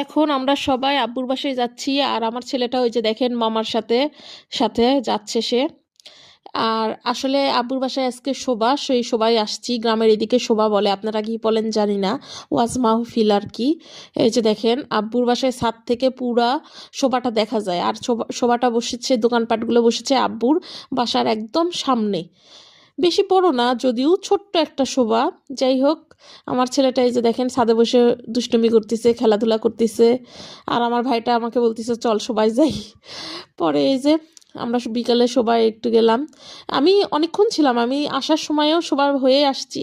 এখন আমরা সবাই আব্বুর বাসায় যাচ্ছি আর আমার ছেলেটা ওই যে দেখেন মামার সাথে সাথে যাচ্ছে সে। আর আসলে আব্বুর বাসায় আজকে শোভা, সেই শোভায় আসছি। গ্রামের এদিকে শোভা বলে, আপনারা কি বলেন জানি না। ওয়াজ মাহফিল আর কি। এই যে দেখেন আব্বুর বাসায় ছাদ থেকে পুরা শোভাটা দেখা যায়। আর শোভাটা বসেছে, দোকানপাটগুলো বসেছে আব্বুর বাসার একদম সামনে। বেশি বড় না যদিও, ছোট্ট একটা শোভা। যাই হোক, আমার ছেলেটা এই যে দেখেন ছাদে বসে দুষ্টুমি করতেছে, খেলাধুলা করতেছে। আর আমার ভাইটা আমাকে বলতেছে চল সবাই যাই। পরে এই যে আমরা বিকালে সবাই একটু গেলাম। আমি অনেকক্ষণ ছিলাম, আমি আসার সময়ও সবার হয়ে আসছি,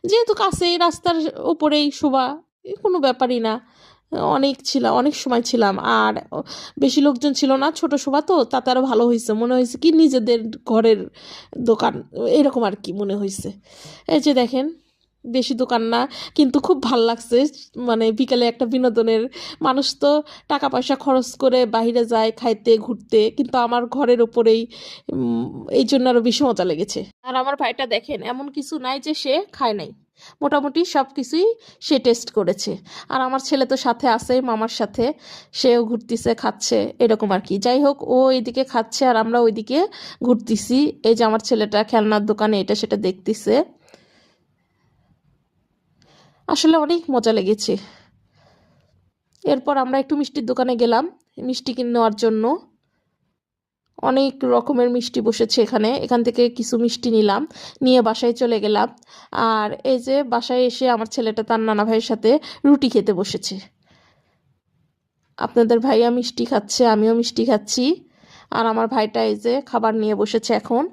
যেহেতু কাছেই রাস্তার উপরেই শোভা, কোনো ব্যাপারই না। অনেক সময় ছিলাম। আর বেশি লোকজন ছিল না, ছোট শোভা তো, তাতে আরও ভালো হয়েছে, মনে হয়েছে কি নিজেদের ঘরের দোকান এরকম আর কি মনে হয়েছে। এই যে দেখেন বেশি দোকান না, কিন্তু খুব ভাল লাগছে। মানে বিকালে একটা বিনোদনের, মানুষ তো টাকা পয়সা খরচ করে বাইরে যায় খাইতে ঘুরতে, কিন্তু আমার ঘরের উপরেই এই জন্য আরো বেশি মজা লেগেছে। আর আমার ভাইটা দেখেন এমন কিছু নাই যে সে খায় নাই, মোটামুটি সব কিছুই সে টেস্ট করেছে। আর আমার ছেলে তো সাথে আছে মামার সাথে, সেও ঘুরতেছে খাচ্ছে এরকম আর কি। যাই হোক, ও এইদিকে খাচ্ছে আর আমরা ওইদিকে ঘুরতেছি। এই যে আমার ছেলেটা খেলনার দোকানে এটা সেটা দেখতেছে। আসলে অনেক মজা লেগেছে। এরপর আমরা একটু মিষ্টির দোকানে গেলাম মিষ্টি কিনে নেওয়ার জন্য। অনেক রকমের মিষ্টি বসেছে এখানে, এখান থেকে কিছু মিষ্টি নিলাম, নিয়ে বাসায় চলে গেলাম। আর এই যে বাসায় এসে আমার ছেলেটা তার নানা ভাইয়ের সাথে রুটি খেতে বসেছে। আপনাদের ভাইয়া মিষ্টি খাচ্ছে, আমিও মিষ্টি খাচ্ছি। আর আমার ভাইটা এই যে খাবার নিয়ে বসেছে এখন,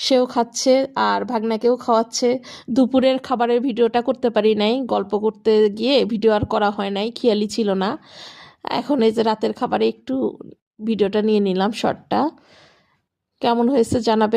সেও খাচ্ছে আর ভাগনাকেও খাওয়াচ্ছে। দুপুরের খাবারের ভিডিওটা করতে পারি নাই, গল্প করতে গিয়ে ভিডিও আর করা হয় নাই, খেয়ালই ছিল না। এখন এই যে রাতের খাবারে একটু ভিডিওটা নিয়ে নিলাম, শর্টটা। কেমন হয়েছে জানাবে।